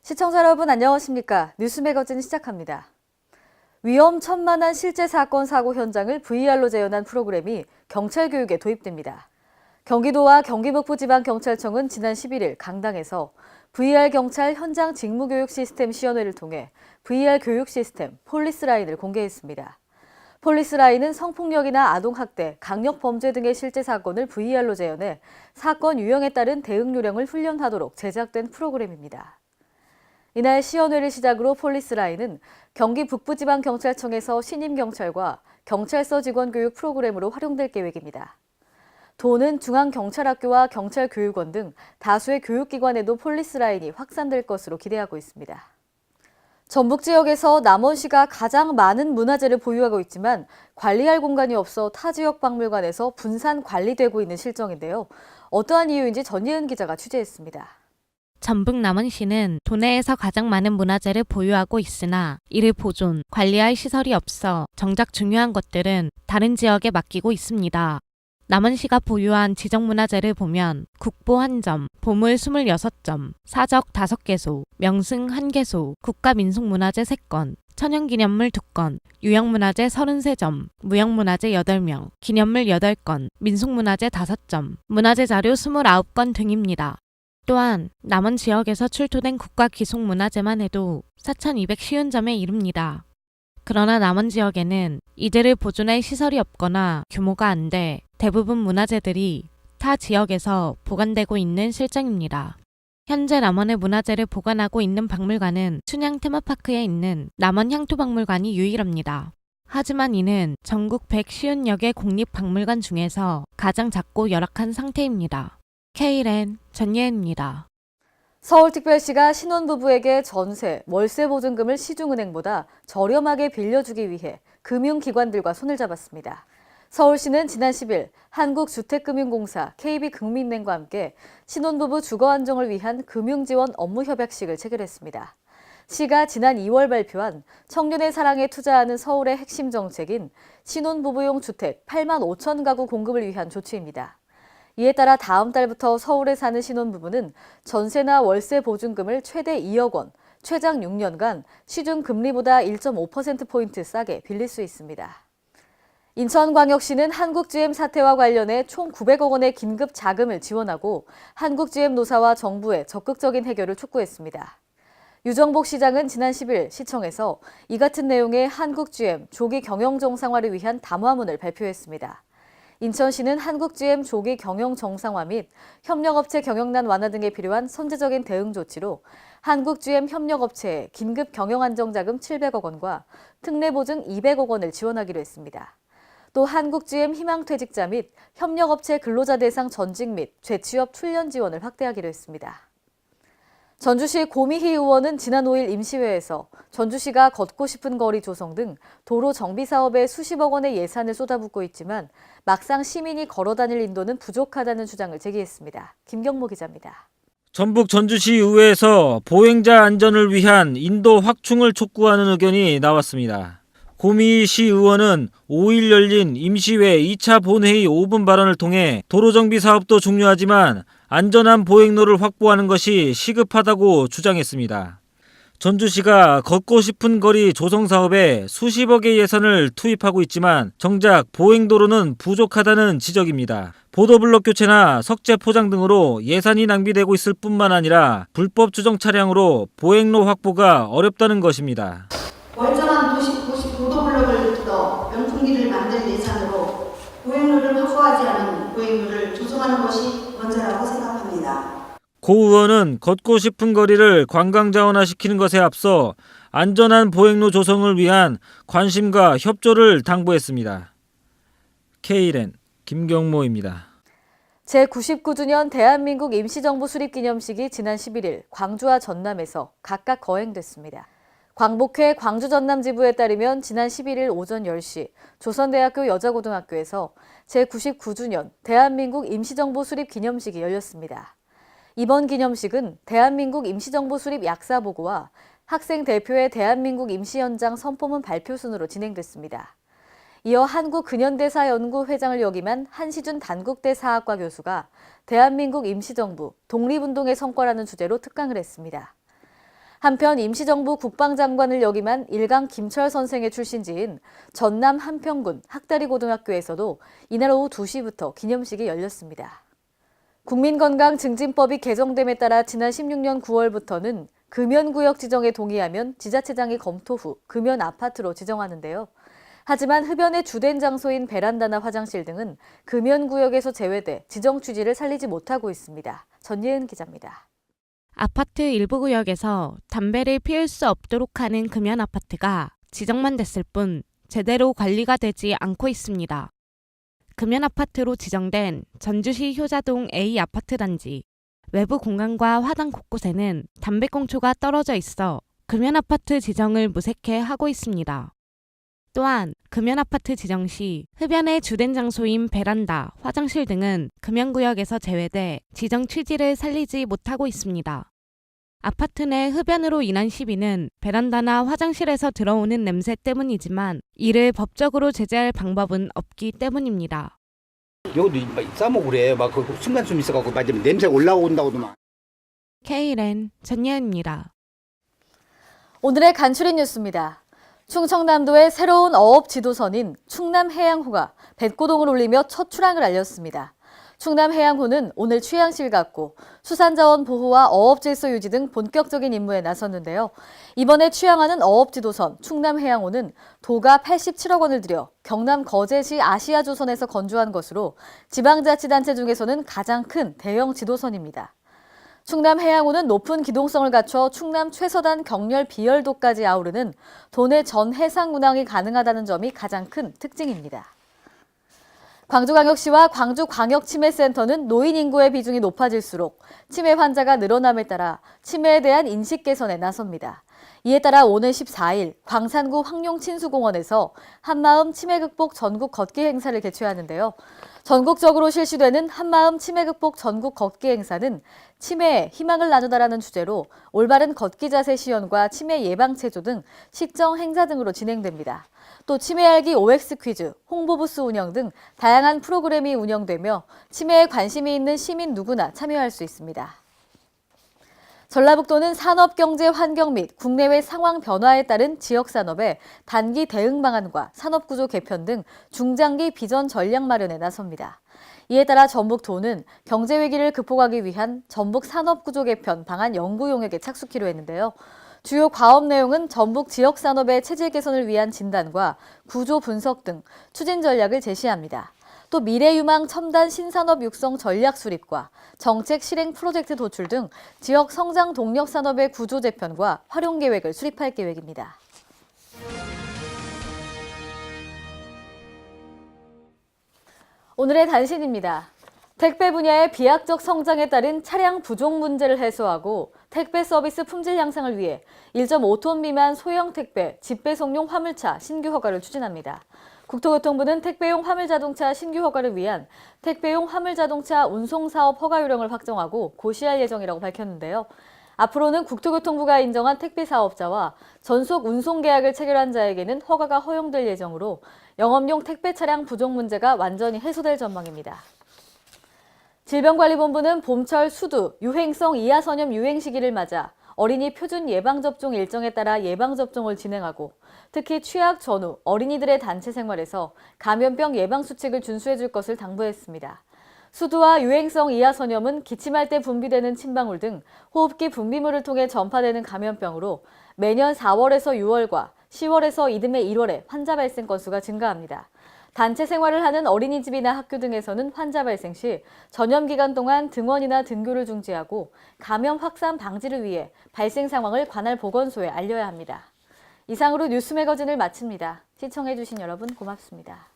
시청자 여러분 안녕하십니까? 뉴스 매거진 시작합니다. 위험천만한 실제 사건 사고 현장을 VR로 재현한 프로그램이 경찰 교육에 도입됩니다. 경기도와 경기북부지방경찰청은 지난 11일 강당에서 VR 경찰 현장 직무교육 시스템 시연회를 통해 VR 교육 시스템 폴리스라인을 공개했습니다. 폴리스라인은 성폭력이나 아동학대, 강력범죄 등의 실제 사건을 VR로 재현해 사건 유형에 따른 대응 요령을 훈련하도록 제작된 프로그램입니다. 이날 시연회를 시작으로 폴리스라인은 경기 북부지방경찰청에서 신임경찰과 경찰서 직원 교육 프로그램으로 활용될 계획입니다. 도는 중앙경찰학교와 경찰교육원 등 다수의 교육기관에도 폴리스라인이 확산될 것으로 기대하고 있습니다. 전북 지역에서 남원시가 가장 많은 문화재를 보유하고 있지만 관리할 공간이 없어 타 지역 박물관에서 분산 관리되고 있는 실정인데요. 어떠한 이유인지 전예은 기자가 취재했습니다. 전북 남원시는 도내에서 가장 많은 문화재를 보유하고 있으나 이를 보존, 관리할 시설이 없어 정작 중요한 것들은 다른 지역에 맡기고 있습니다. 남원시가 보유한 지정문화재를 보면 국보 1점, 보물 26점, 사적 5개소, 명승 1개소, 국가민속문화재 3건, 천연기념물 2건, 유형문화재 33점, 무형문화재 8명, 기념물 8건, 민속문화재 5점, 문화재 자료 29건 등입니다. 또한 남원 지역에서 출토된 국가기속문화재만 해도 4,250점에 이릅니다. 그러나 남원 지역에는 이들을 보존할 시설이 없거나 규모가 안 돼 대부분 문화재들이 타 지역에서 보관되고 있는 실정입니다. 현재 남원의 문화재를 보관하고 있는 박물관은 춘향 테마파크에 있는 남원 향토박물관이 유일합니다. 하지만 이는 전국 150여개 국립박물관 중에서 가장 작고 열악한 상태입니다. K랜 전예은입니다. 서울특별시가 신혼부부에게 전세, 월세 보증금을 시중은행보다 저렴하게 빌려주기 위해 금융기관들과 손을 잡았습니다. 서울시는 지난 10일 한국주택금융공사 KB국민은행과 함께 신혼부부 주거 안정을 위한 금융지원 업무협약식을 체결했습니다. 시가 지난 2월 발표한 청년의 사랑에 투자하는 서울의 핵심 정책인 신혼부부용 주택 8만 5천 가구 공급을 위한 조치입니다. 이에 따라 다음 달부터 서울에 사는 신혼부부는 전세나 월세 보증금을 최대 2억 원, 최장 6년간 시중 금리보다 1.5%포인트 싸게 빌릴 수 있습니다. 인천광역시는 한국GM 사태와 관련해 총 900억 원의 긴급 자금을 지원하고 한국GM 노사와 정부의 적극적인 해결을 촉구했습니다. 유정복 시장은 지난 10일 시청에서 이 같은 내용의 한국GM 조기 경영 정상화를 위한 담화문을 발표했습니다. 인천시는 한국GM 조기 경영 정상화 및 협력업체 경영난 완화 등에 필요한 선제적인 대응 조치로 한국GM 협력업체에 긴급 경영 안정자금 700억 원과 특례보증 200억 원을 지원하기로 했습니다. 또 한국GM 희망퇴직자 및 협력업체 근로자 대상 전직 및 재취업 훈련 지원을 확대하기로 했습니다. 전주시 고미희 의원은 지난 5일 임시회에서 전주시가 걷고 싶은 거리 조성 등 도로 정비 사업에 수십억 원의 예산을 쏟아붓고 있지만 막상 시민이 걸어다닐 인도는 부족하다는 주장을 제기했습니다. 김경모 기자입니다. 전북 전주시 의회에서 보행자 안전을 위한 인도 확충을 촉구하는 의견이 나왔습니다. 고미희 시 의원은 5일 열린 임시회 2차 본회의 5분 발언을 통해 도로정비 사업도 중요하지만 안전한 보행로를 확보하는 것이 시급하다고 주장했습니다. 전주시가 걷고 싶은 거리 조성 사업에 수십억의 예산을 투입하고 있지만 정작 보행도로는 부족하다는 지적입니다. 보도블록 교체나 석재 포장 등으로 예산이 낭비되고 있을 뿐만 아니라 불법 주정 차량으로 보행로 확보가 어렵다는 것입니다. 멀쩡한 도시 보도블록을 뜯어 명품길을 만들 예산으로 보행로를 확보하지 않은 보행로를 조성하는 것이 먼저라고 생각합니다. 고 의원은 걷고 싶은 거리를 관광자원화시키는 것에 앞서 안전한 보행로 조성을 위한 관심과 협조를 당부했습니다. K랜 김경모입니다. 제99주년 대한민국 임시정부 수립 기념식이 지난 11일 광주와 전남에서 각각 거행됐습니다. 광복회 광주 전남 지부에 따르면 지난 11일 오전 10시 조선대학교 여자고등학교에서 제99주년 대한민국 임시정부 수립 기념식이 열렸습니다. 이번 기념식은 대한민국 임시정부 수립 약사보고와 학생 대표의 대한민국 임시연장 선포문 발표 순으로 진행됐습니다. 이어 한국근현대사연구 회장을 역임한 한시준 단국대 사학과 교수가 대한민국 임시정부 독립운동의 성과라는 주제로 특강을 했습니다. 한편 임시정부 국방장관을 역임한 일강 김철 선생의 출신지인 전남 한평군 학다리고등학교에서도 이날 오후 2시부터 기념식이 열렸습니다. 국민건강증진법이 개정됨에 따라 지난 16년 9월부터는 금연구역 지정에 동의하면 지자체장이 검토 후 금연아파트로 지정하는데요. 하지만 흡연의 주된 장소인 베란다나 화장실 등은 금연구역에서 제외돼 지정 취지를 살리지 못하고 있습니다. 전예은 기자입니다. 아파트 일부 구역에서 담배를 피울 수 없도록 하는 금연 아파트가 지정만 됐을 뿐 제대로 관리가 되지 않고 있습니다. 금연 아파트로 지정된 전주시 효자동 A 아파트 단지. 외부 공간과 화단 곳곳에는 담배꽁초가 떨어져 있어 금연 아파트 지정을 무색해 하고 있습니다. 또한 금연 아파트 지정 시 흡연의 주된 장소인 베란다, 화장실 등은 금연구역에서 제외돼 지정 취지를 살리지 못하고 있습니다. 아파트 내 흡연으로 인한 시비는 베란다나 화장실에서 들어오는 냄새 때문이지만 이를 법적으로 제재할 방법은 없기 때문입니다. 여기도 싸먹고 그래. 막 그 순간숨 있어갖고 맞으면 냄새가 올라온다고도 막. K랜 전예은입니다. 오늘의 간추린 뉴스입니다. 충청남도의 새로운 어업 지도선인 충남해양호가 뱃고동을 올리며 첫 출항을 알렸습니다. 충남해양호는 오늘 취향실 갔고 수산자원 보호와 어업질서 유지 등 본격적인 임무에 나섰는데요. 이번에 취항하는 어업지도선 충남해양호는 도가 87억 원을 들여 경남 거제시 아시아조선에서 건조한 것으로 지방자치단체 중에서는 가장 큰 대형 지도선입니다. 충남해양호는 높은 기동성을 갖춰 충남 최서단 경렬 비열도까지 아우르는 도내 전 해상 운항이 가능하다는 점이 가장 큰 특징입니다. 광주광역시와 광주광역치매센터는 노인 인구의 비중이 높아질수록 치매 환자가 늘어남에 따라 치매에 대한 인식 개선에 나섭니다. 이에 따라 오는 14일 광산구 황룡친수공원에서 한마음 치매 극복 전국 걷기 행사를 개최하는데요. 전국적으로 실시되는 한마음 치매 극복 전국 걷기 행사는 치매에 희망을 나누다라는 주제로 올바른 걷기 자세 시연과 치매 예방 체조 등 식정 행사 등으로 진행됩니다. 또 치매 알기 OX 퀴즈, 홍보부스 운영 등 다양한 프로그램이 운영되며 치매에 관심이 있는 시민 누구나 참여할 수 있습니다. 전라북도는 산업경제 환경 및 국내외 상황 변화에 따른 지역산업의 단기 대응 방안과 산업구조 개편 등 중장기 비전 전략 마련에 나섭니다. 이에 따라 전북도는 경제위기를 극복하기 위한 전북 산업구조 개편 방안 연구 용역에 착수키로 했는데요. 주요 과업 내용은 전북 지역산업의 체질 개선을 위한 진단과 구조 분석 등 추진 전략을 제시합니다. 또 미래유망 첨단 신산업 육성 전략 수립과 정책 실행 프로젝트 도출 등 지역 성장 동력 산업의 구조 재편과 활용 계획을 수립할 계획입니다. 오늘의 단신입니다. 택배 분야의 비약적 성장에 따른 차량 부족 문제를 해소하고 택배 서비스 품질 향상을 위해 1.5톤 미만 소형 택배 집배송용 화물차 신규 허가를 추진합니다. 국토교통부는 택배용 화물자동차 신규 허가를 위한 택배용 화물자동차 운송사업 허가 요령을 확정하고 고시할 예정이라고 밝혔는데요. 앞으로는 국토교통부가 인정한 택배사업자와 전속 운송계약을 체결한 자에게는 허가가 허용될 예정으로 영업용 택배 차량 부족 문제가 완전히 해소될 전망입니다. 질병관리본부는 봄철 수두, 유행성 이하선염 유행 시기를 맞아 어린이 표준 예방접종 일정에 따라 예방접종을 진행하고 특히 취약 전후 어린이들의 단체 생활에서 감염병 예방수칙을 준수해 줄 것을 당부했습니다. 수두와 유행성 이하선염은 기침할 때 분비되는 침방울 등 호흡기 분비물을 통해 전파되는 감염병으로 매년 4월에서 6월과 10월에서 이듬해 1월에 환자 발생 건수가 증가합니다. 단체 생활을 하는 어린이집이나 학교 등에서는 환자 발생 시 전염 기간 동안 등원이나 등교를 중지하고 감염 확산 방지를 위해 발생 상황을 관할 보건소에 알려야 합니다. 이상으로 뉴스 매거진을 마칩니다. 시청해주신 여러분 고맙습니다.